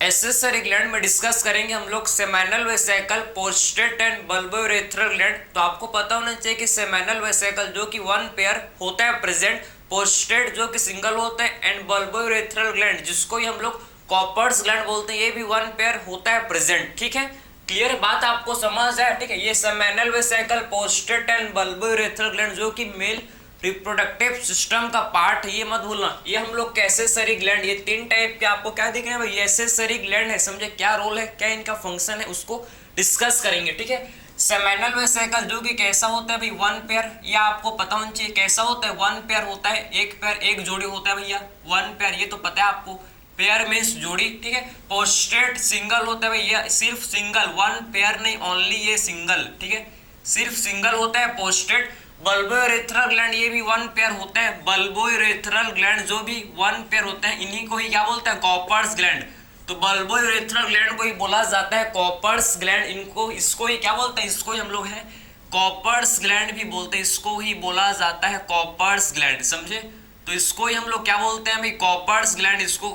Accessory gland में discuss करेंगे हम लोग seminal vesicle, prostate and bulbourethral gland. तो आपको पता होना चाहिए कि सेमिनल वेसिकल जो कि वन पेयर होता है प्रेजेंट, पोस्टेट जो कि सिंगल होता है एंड बल्बोयूरेथ्रल ग्लैंड जिसको ही हम लोग कॉपर्स ग्लैंड बोलते हैं, ये भी वन पेयर होता है प्रेजेंट। ठीक है, क्लियर बात आपको समझ है? ठीक है, ये seminal vesicle, prostate and bulbourethral gland जो कि मेल रिप्रोडक्टिव सिस्टम का पार्ट है, ये मत भूलना। ये हम लोग एसेसरी ग्लैंड, ये तीन टाइप के आपको क्या दिख रहे हैं भाई, एसेसरी ग्लैंड है। समझे क्या रोल है, क्या इनका फंक्शन है, उसको डिस्कस करेंगे। ठीक है, सेमिनल वेसिकल जो कि कैसा होता है भाई, वन पेयर, या आपको पता होना चाहिए कैसा होता है, वन पेयर होता है, एक पेयर एक जोड़ी होता है भैया, वन पेयर, ये तो पता है आपको, पेयर मीन्स जोड़ी। ठीक है, पोस्टेट सिंगल होता है भैया, सिर्फ सिंगल, वन पेयर नहीं, ओनली ये सिंगल। ठीक है, सिर्फ सिंगल होता है पोस्टेट। बल्बोयूरेथ्रल ग्लैंड ये भी वन पेयर होता है, बल्बोयूरेथ्रल ग्लैंड जो भी वन पेयर होते हैं, इन्हीं को ही क्या बोलते हैं, कॉपर्स ग्लैंड। तो बल्बोयूरेथ्रल ग्लैंड को ही बोला जाता है कॉपर्स ग्लैंड, इनको इसको ही क्या बोलते हैं, इसको ही हम लोग है कॉपर्स ग्लैंड भी बोलते हैं, इसको ही बोला जाता है कॉपर्स ग्लैंड। समझे, तो इसको ही हम लोग क्या बोलते हैं भाई, कॉपर्स ग्लैंड, इसको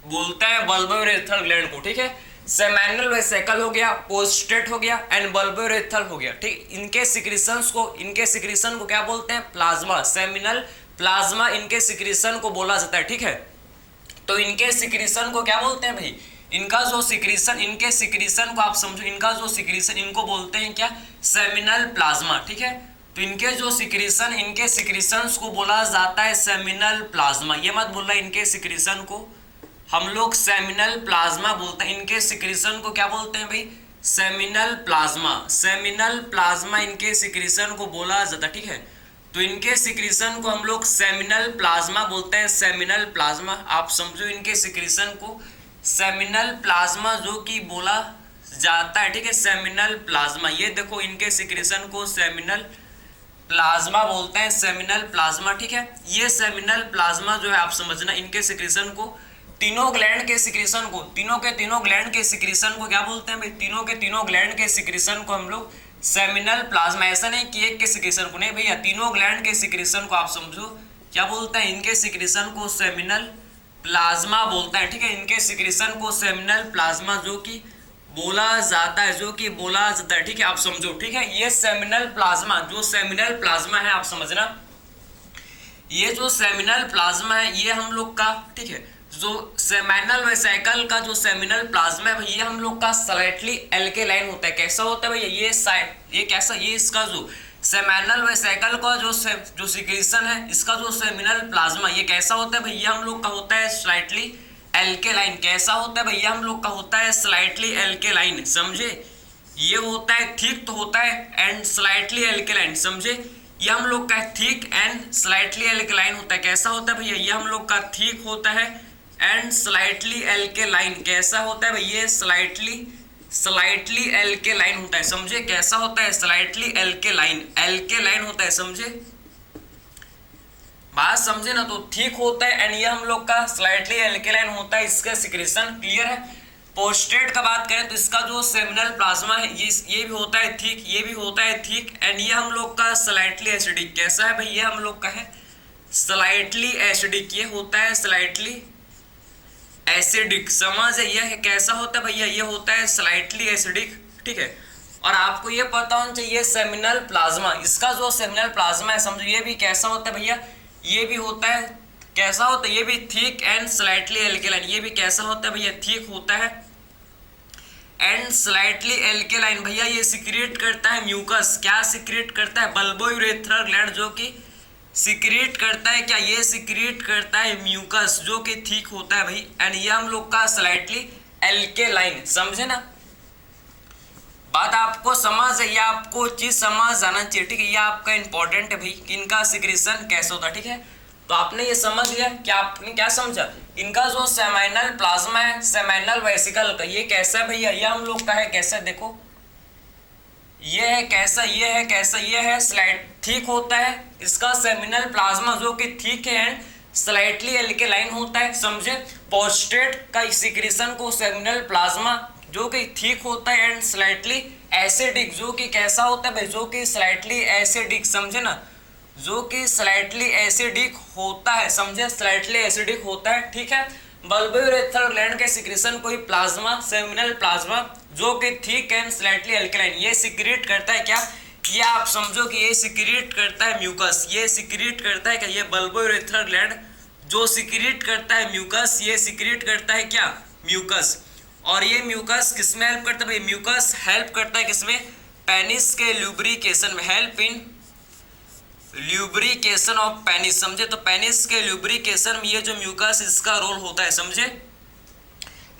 बोलता है बल्बोयूरेथ्रल ग्लैंड को। ठीक है, सेमिनल वेसिकल हो गया, पोस्टेट हो गया एंड बल्बोयूरेथ्रल हो गया। ठीक, इनके सिक्रीशन को क्या बोलते हैं, प्लाज्मा, सेमिनल प्लाज्मा, इनके सिक्रीशन को बोला जाता है। ठीक है, तो इनके सिक्रीशन को क्या बोलते हैं भाई, इनका जो सिक्रीशन, इनके सिक्रीशन को आप समझो, इनका जो सिक्रीशन, इनको बोलते हैं क्या, सेमिनल प्लाज्मा। ठीक है, तो इनके जो सिक्रीशन, इनके सिक्रीशंस को बोला जाता है सेमिनल प्लाज्मा। ये मत बोलना, इनके सिक्रीशन को हम लोग सेमिनल प्लाज्मा बोलते हैं, इनके सिक्रीशन को क्या बोलते हैं भाई, सेमिनल प्लाज्मा। सेमिनल प्लाज्मा इनके सिक्रीशन को बोला जाता है। ठीक है, तो इनके सिक्रीशन को हम लोग सेमिनल प्लाज्मा बोलते हैं, सेमिनल प्लाज्मा, आप समझो इनके सिक्रीशन को सेमिनल प्लाज्मा जो कि बोला जाता है। ठीक है, सेमिनल प्लाज्मा, ये देखो इनके सिक्रीशन को सेमिनल प्लाज्मा बोलते हैं, सेमिनल प्लाज्मा। ठीक है, ये सेमिनल प्लाज्मा जो है आप समझना, इनके सिक्रीशन को, तीनों ग्लैंड के सिक्रीशन को, तीनों के तीनों ग्लैंड के सिक्रीशन को क्या बोलते हैं भाई, तीनों के तीनों ग्लैंड के सिक्रीशन को हम लोग सेमिनल प्लाज्मा, ऐसा नहीं कि एक के सिक्रीशन को, नहीं भैया, तीनों ग्लैंड के सिक्रीशन को आप समझो क्या बोलते हैं, इनके सिक्रीशन को सेमिनल प्लाज्मा बोलता है। ठीक है, इनके सिक्रीशन को सेमिनल प्लाज्मा जो कि बोला जाता है, जो कि बोला जाता है। ठीक है, आप समझो। ठीक है, ये सेमिनल प्लाज्मा, जो सेमिनल प्लाज्मा है आप समझना, ये जो सेमिनल प्लाज्मा है ये हम लोग का, ठीक है, जो सेमिनल वेसिकल का जो सेमिनल प्लाज्मा है भैया, हम लोग का स्लाइटली एल्केलाइन होता है। कैसा होता है भैया, ये साइड, ये कैसा, ये इसका जो सेमिनल वेसिकल का जो सिक्रीशन है, इसका जो सेमिनल प्लाज्मा, ये कैसा होता है भैया, हम लोग का होता है स्लाइटली एल्केलाइन। कैसा होता है भैया, हम लोग का होता है स्लाइटली एल्केलाइन। समझे, ये होता है थिक तो होता है एंड स्लाइटली एल्केलाइन। समझे, ये हम लोग का थिक एंड स्लाइटली एल्केलाइन होता है। कैसा होता है भैया, ये हम लोग का थिक होता है एंड स्लाइटली एल्केलाइन। कैसा होता है भैया, ये स्लाइटली एल्केलाइन होता है। समझे, कैसा होता है, स्लाइटली एल्केलाइन, एल्केलाइन होता है। समझे, बात समझे ना, तो ठीक होता है एंड ये हम लोग का स्लाइटली एल्केलाइन होता है, इसका सिक्रीशन। क्लियर है। पोस्टेट का बात करें तो इसका जो सेमिनल प्लाज्मा है ये भी होता है थिक, ये भी होता है थिक एंड ये हम लोग का स्लाइटली एसिडिक। कैसा है भैया, हम लोग का है स्लाइटली एसिडिक, ये होता है स्लाइटली एसिडिक। समझ है, यह कैसा होता है भैया, ये होता है स्लाइटली एसिडिक। ठीक है, और आपको ये पता होना चाहिए सेमिनल प्लाज्मा, इसका जो सेमिनल प्लाज्मा है समझो, ये भी कैसा होता है भैया, ये भी होता है, कैसा होता है, ये भी थिक एंड स्लाइटली एल्केलाइन। ये भी कैसा होता है भैया, थिक होता है एंड स्लाइटली एल्केलाइन। भैया ये सिक्रिएट करता है म्यूकस, क्या सिक्रिएट करता है, बल्बोयूरेथ्रल ग्लैंड जो कि सिक्रिएट करता है क्या, ये सिक्रिएट करता है म्यूकस जो कि ठीक होता है भाई एंड ये हम लोग का स्लाइटली एल्केलाइन। समझे ना, बात आपको समझ है, ये आपको चीज समझ आना चाहिए। ठीक है, ये आपका इंपॉर्टेंट है भाई कि इनका सिक्रीशन कैसे होता है। ठीक है, तो आपने ये समझ लिया कि आपने क्या समझा, इनका जो सेमिनल प्लाज्मा है सेमिनल वेसिकल का, ये कैसा है भैया, ये हम लोग का है कैसा, देखो ये है कैसा, ये है कैसा, ये है स्लाइट ठीक होता है, इसका सेमिनल प्लाज्मा जो कि ठीक है एंड स्लाइटली एल्केलाइन होता है। समझे, पोस्टेट का सिक्रीशन को सेमिनल प्लाज्मा जो कि ठीक होता है एंड स्लाइटली एसिडिक जो कि कैसा होता है भाई, जो कि स्लाइटली एसिडिक। समझे ना, जो कि स्लाइटली एसिडिक होता है। समझे, स्लाइटली एसिडिक होता है। ठीक है, बल्बोयूरेथ्रल ग्लैंड के सिक्रीशन को ही प्लाज्मा, सेमिनल प्लाज्मा, जो कि थिक एंड स्लाइटली अल्कलाइन, ये सिक्रीट करता है क्या, ये आप समझो कि ये सिक्रीट करता है म्यूकस, ये सिक्रीट करता है क्या, ये बल्बोयूरेथ्रल ग्लैंड जो सिक्रीट करता है म्यूकस, ये सिक्रीट करता है क्या, म्यूकस। और ये म्यूकस किसमें हेल्प करता है भाई, म्यूकस हेल्प करता है किसमें, पेनिस के ल्यूब्रिकेशन में, help in lubrication of penis, समझे। तो पेनिस के ल्यूब्रिकेशन में ये जो म्यूकस इसका रोल होता है, समझे,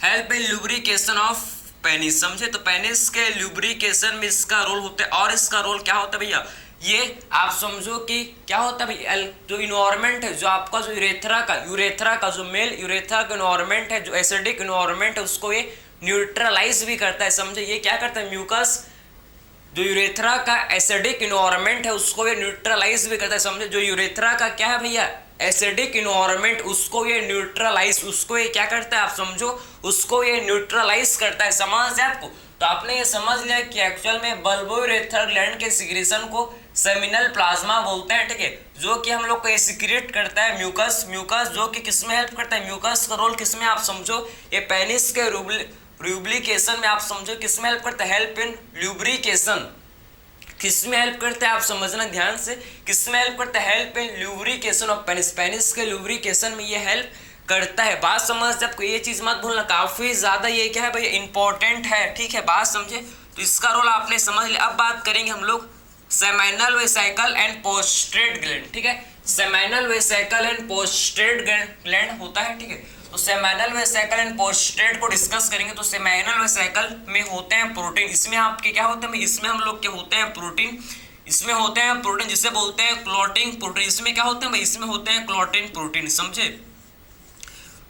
help in lubrication of penis, समझे। तो पेनिस के ल्यूब्रिकेशन में इसका रोल होता है। और इसका रोल क्या होता है भैया, ये आप समझो कि क्या होता है भाई, जो इन्वायरमेंट है, जो आपका जो यूरेथ्रा का जो मेल यूरेथ्रा का इन्वायरमेंट है, जो एसिडिक इन्वायरमेंट है, उसको ये न्यूट्रलाइज भी करता है, समझे। ये क्या करता है, म्यूकस जो यूरेथ्रा का एसिडिक इन्वायरमेंट है उसको ये न्यूट्रलाइज भी करता है, समझे। जो यूरेथ्रा का क्या है भैया, एसिडिक इन्वायरमेंट, उसको ये न्यूट्रलाइज, उसको ये क्या करता है आप समझो, उसको ये न्यूट्रलाइज करता है, समझ है आपको। तो आपने ये समझ लिया कि एक्चुअल में बल्बोयूरेथ्रल ग्लैंड के सिक्रीशन को सेमिनल प्लाज्मा बोलते हैं, ठीक है, जो कि हम लोग को ये सिक्रेट करता है म्यूकस, म्यूकस जो कि किसमें हेल्प करता है, म्यूकस का रोल किसमें आप समझो, ये पेनिस के ल्यूब्रिकेशन में आप समझो किसमें हेल्प करता है, हेल्प इन ल्यूब्रिकेशन, किसमें हेल्प करता है आप समझना ध्यान से, किसमें हेल्प करता है, help in lubrication of penis, penis के ल्यूब्रिकेशन में ये हेल्प करता है। बात समझ, आपको ये चीज मत भूलना, काफी ज्यादा ये क्या है भैया, इंपॉर्टेंट है, ठीक है, बात समझे। तो इसका रोल आपने समझ लिया। अब बात करेंगे हम लोग सेमिनल वेसिकल एंड पोस्ट्रेट ग्लैंड, ठीक है, सेमिनल वेसिकल एंड पोस्ट्रेट ग्लैंड होता है, ठीक है। तो सेमिनल वेसिकल एंड पोस्ट्रेट को डिस्कस करेंगे। तो सेमिनल वेसिकल में होते हैं प्रोटीन, इसमें आपके क्या होते हैं, इसमें हम लोग के होते हैं प्रोटीन, इसमें होते हैं प्रोटीन जिसे बोलते हैं क्लॉटिंग प्रोटीन, इसमें क्या होते हैं भाई, इसमें होते हैं क्लॉटिंग प्रोटीन, समझे।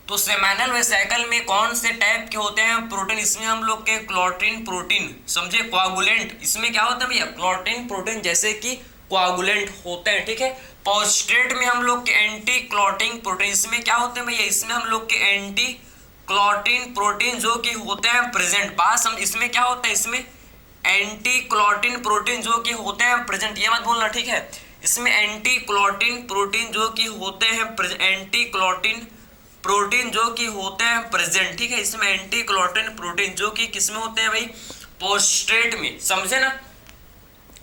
तो सेमिनल वेसिकल में कौन से टाइप के होते हैं प्रोटीन, इसमें हम लोग के क्लॉटिन प्रोटीन, समझे, कोआगुलेंट, इसमें क्या होता है भैया, क्लॉटिन प्रोटीन जैसे कि कोआगुलेंट होते हैं, ठीक है। पोस्ट्रेट में हम लोग के एंटी क्लॉटिंग प्रोटीन, इसमें क्या होते हैं भैया, इसमें हम लोग के एंटी क्लॉटिन प्रोटीन जो कि होते हैं प्रेजेंट, बात हम इसमें क्या होता है, इसमें एंटी क्लॉटिन प्रोटीन जो कि होते हैं प्रेजेंट, ये मत भूलना, ठीक है। इसमें एंटी क्लॉटिन प्रोटीन जो कि होते हैं एंटी क्लॉटिन प्रोटीन जो कि होते हैं प्रेजेंट, ठीक है। इसमें एंटी क्लॉटिन प्रोटीन जो कि किसमें होते हैं भाई, पोस्ट्रेट में, समझे ना,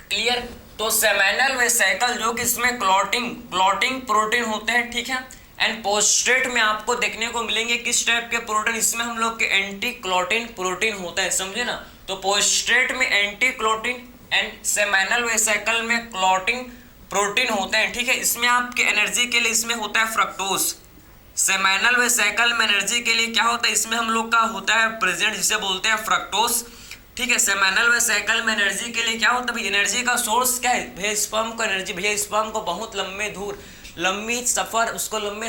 क्लियर। तो सेमिनल वेसिकल जो कि इसमें क्लॉटिंग प्रोटीन होते हैं, ठीक है। एंड पोस्ट्रेट में आपको देखने को मिलेंगे किस टाइप के प्रोटीन, इसमें हम लोग के एंटी क्लॉटिन प्रोटीन होता है, समझे ना। तो पोस्ट्रेट में एंटी क्लॉटिन एंड सेमिनल वेसिकल में क्लॉटिंग प्रोटीन होते हैं, ठीक है। इसमें आपके एनर्जी के लिए इसमें होता है फ्रक्टोज, सेमिनल वेसिकल में एनर्जी के लिए क्या होता है, इसमें हम लोग का होता है प्रेजेंट जिसे बोलते हैं फ्रक्टोज, ठीक है। सेमिनल वेसिकल में एनर्जी के लिए क्या होता है भाई, एनर्जी का सोर्स क्या है भैया, स्पर्म को एनर्जी, भैया स्पर्म को बहुत लंबे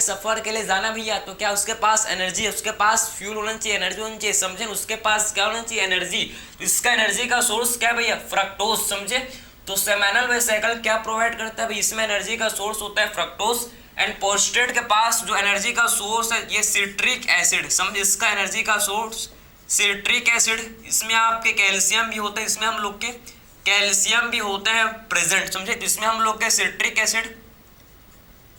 सफर के लिए जाना भैया, तो क्या उसके पास एनर्जी है, उसके पास फ्यूल होना चाहिए, एनर्जी होनी चाहिए, समझे, उसके पास क्या होना चाहिए, एनर्जी। तो इसका एनर्जी का सोर्स क्या है भैया, फ्रक्टोज, समझे। तो सेमिनल वेसिकल क्या प्रोवाइड करता है भाई, इसमें एनर्जी का सोर्स होता है फ्रक्टोज। एंड पोस्ट्रेट के पास जो एनर्जी का सोर्स है ये सिट्रिक एसिड, समझे, इसका एनर्जी का सोर्स सिट्रिक एसिड, इसमें आपके कैल्शियम भी होता है, इसमें हम लोग के कैल्शियम भी होता है प्रेजेंट, समझे। तो इसमें हम लोग के citric acid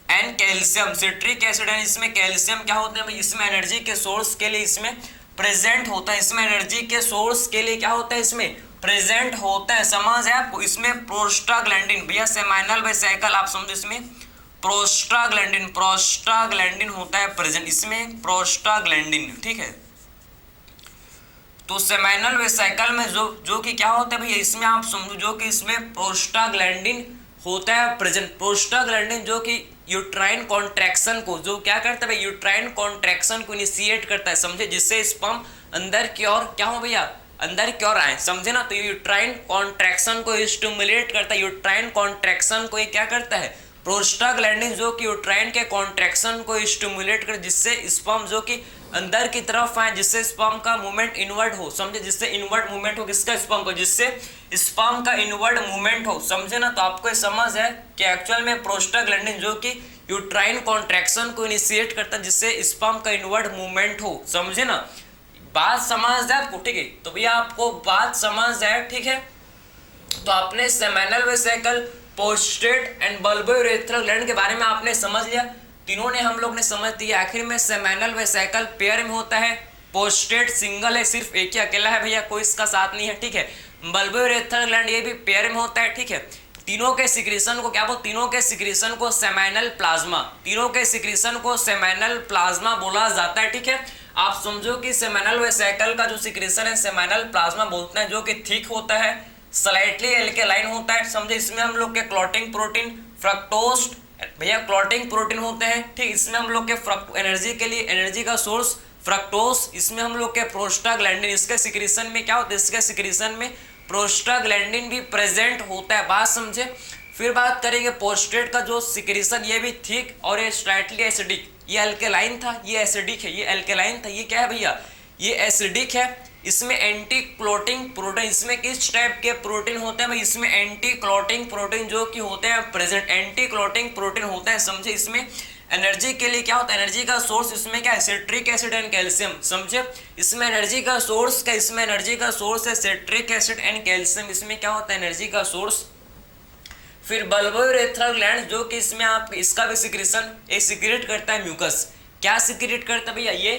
and calcium, citric acid and इसमें कैल्शियम क्या होते हैं भाई, इसमें एनर्जी के सोर्स के लिए इसमें प्रेजेंट होता है, इसमें एनर्जी के सोर्स के लिए क्या होता है, इसमें प्रेजेंट होता है, समझ है आपको। इसमें प्रोस्टाग्लैंडिन, भैया सेमिनल वेसिकल आप समझो, इसमें प्रोस्टाग्लैंडिन होता है प्रेजेंट, इसमें प्रोस्टाग्लैंडिन, ठीक है। तो सेमिनल वेसिकल में जो कि क्या होता है भैया, इसमें आप समझो जो कि इसमें प्रोस्टाग्लैंडिन होता है प्रेजेंट, प्रोस्टाग्लैंडिन जो कि यूट्राइन कॉन्ट्रैक्शन को जो क्या करता है भाई, यूट्राइन कॉन्ट्रैक्शन को इनिशिएट करता है, समझे, जिससे स्पर्म अंदर की ओर क्या हो भैया, अंदर की ओर आए, समझे ना। तो यूट्राइन कॉन्ट्रैक्शन को स्टिमुलेट करता है, यूट्राइन कॉन्ट्रैक्शन को ये क्या करता है, प्रोस्टाग्लैंडिन जो कि यूट्राइन के कॉन्ट्रैक्शन को स्टिमुलेट कर, जिससे स्पर्म जो कि अंदर की तरफ आए, जिससे स्पर्म का मूवमेंट इनवर्ड हो, समझे, जिससे इनवर्ड मूवमेंट हो, किसका, स्पर्म को, जिससे स्पर्म का इनवर्ड मूवमेंट हो, समझे ना। तो आपको ये समझ है कि एक्चुअल में प्रोस्टाग्लैंडिन जो कि यूट्राइन कॉन्ट्रैक्शन को इनिशिएट करता है, जिससे स्पर्म का इनवर्ड मूवमेंट हो, समझे ना। बात समझ है आपको, ठीक है। तो भैया आपको बात समझ है, ठीक है। तो आपने सेमिनल वेसिकल, पोस्ट्रेट एंड बल्बोयूरेथ्रल ग्लैंड के बारे में आपने समझ लिया। तीनों ने हम लोग ने समझ दिया। आखिर में सेमेनल वेसिकल पेयर में होता है, पोस्टेट सिंगल है, सिर्फ एक ही अकेला है भैया, कोई इसका साथ नहीं है, ठीक है। बल्बोयूरेथ्रल ग्लैंड ये भी पेयर में होता है, ठीक है। तीनों के सिक्रीशन को क्या बोल, तीनों के सिक्रीशन को सेमेनल प्लाज्मा, तीनों के सिक्रीशन को सेमेनल प्लाज्मा बोला जाता है, ठीक है। आप समझो कि सेमेनल वेसिकल का जो सिक्रीशन है सेमेनल प्लाज्मा बोलते हैं, जो कि थिक होता है, स्लाइटली एल्केलाइन होता है, समझे। इसमें हम लोग के क्लॉटिंग प्रोटीन फ्रक्टोज भैया क्लॉटिंग प्रोटीन होते हैं, ठीक। इसमें हम लोग के एनर्जी के लिए एनर्जी का सोर्स फ्रक्टोज, इसमें हम लोग के प्रोस्टाग्लैंडिन, इसके सिक्रीशन में क्या होता है, इसके सिक्रीशन में प्रोस्टाग्लैंडिन भी प्रेजेंट होता है, बात समझे। फिर बात करेंगे पोस्टेट का जो सिक्रीशन, ये भी थिक और ये स्लाइटली एसिडिक, ये अल्केलाइन था, ये एसिडिक है, ये अल्केलाइन था, ये क्या है भैया, ये एसिडिक है। इसमें एंटी क्लोटिंग प्रोटीन, इसमें किस टाइप के प्रोटीन होते हैं भाई, इसमें एंटी क्लोटिंग प्रोटीन जो कि होते हैं प्रेजेंट, एंटी क्लोटिंग प्रोटीन होता है, समझे। इसमें एनर्जी के लिए क्या होता है, एनर्जी का सोर्स इसमें क्या है, सिट्रिक एसिड एंड कैल्शियम, समझे। इसमें एनर्जी का सोर्स क्या, इसमें एनर्जी का सोर्स है सिट्रिक एसिड एंड कैल्शियम, इसमें क्या होता है एनर्जी का सोर्स। फिर बल्बोयूरेथ्रल ग्लैंड जो कि इसमें आप इसका भी सिक्रीशन ये सिक्रेट करता है म्यूकस, क्या सिक्रेट करता है भैया, ये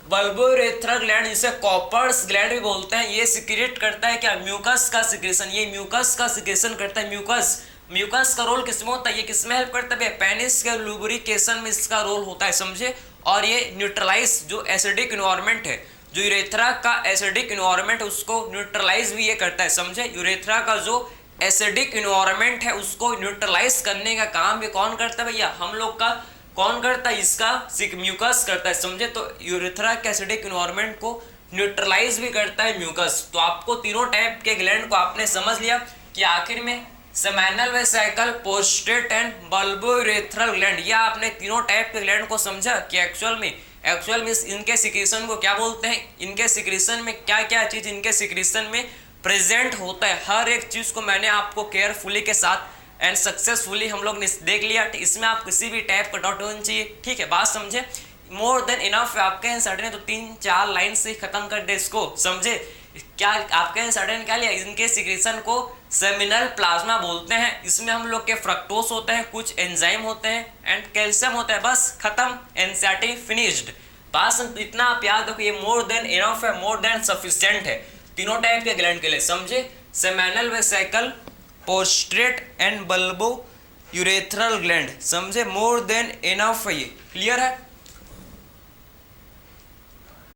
बल्बोयूरेथ्रल ग्लैंड जिसे कॉपर्स ग्लैंड भी बोलते हैं, ये सिक्रेट करता है क्या, म्यूकस का सिक्रेशन, ये म्यूकस का सिक्रेशन करता है। म्यूकस, म्यूकस का रोल किसमें होता है, ये किसमें हेल्प करता है, पेनिस के लुब्रिकेशन में इसका रोल होता है, समझे। और ये न्यूट्रलाइज जो एसिडिक इन्वायरमेंट है, जो यूरेथ्रा का एसिडिक इन्वायरमेंट उसको न्यूट्रलाइज भी ये करता है, समझे। यूरेथ्रा का जो एसिडिक इन्वायरमेंट है उसको न्यूट्रलाइज करने का काम भी कौन करता है भैया, हम लोग का कौन करता है, इसका म्यूकस करता है, समझे। तो यूरेथ्रा के एसिडिक इन्वायरमेंट को न्यूट्रलाइज भी करता है म्यूकस। तो आपको तीनों टाइप के ग्लैंड को आपने समझ लिया कि आखिर में seminal vesicle, prostate and bulbourethral gland, या आपने तीनों टाइप के ग्लैंड को समझा कि एक्चुअल में इनके सिक्रीशन को क्या बोलते हैं, इनके सिक्रीशन में क्या क्या चीज इनके सिक्रीशन में प्रेजेंट होता है। हर एक चीज को मैंने आपको केयरफुली के साथ एंड सक्सेसफुली हम लोग ने देख लिया। इसमें आप किसी भी टाइप का डाउट होना चाहिए, ठीक है, बात समझे। मोर देन इनफ आपके आंसर ने तो 3-4 लाइन से खत्म कर दे इसको, समझे। क्या आपके आंसर ने क्या लिया, इनके सिक्रीशन को सेमिनल प्लाज्मा बोलते हैं। इसमें हम लोग के फ्रक्टोज होते हैं, कुछ एंजाइम होते हैं एंड कैल्शियम होता है, बस खत्म, एनसीईआरटी फिनिश्ड। बस इतना आप याद रखो, ये मोर देन इनफ है, मोर देन सफिशिएंट है तीनों टाइप के ग्लैंड के लिए, समझे। Seminal vesicle, prostate and bulbourethral gland, समझे, मोर देन इनफ है, ये क्लियर है।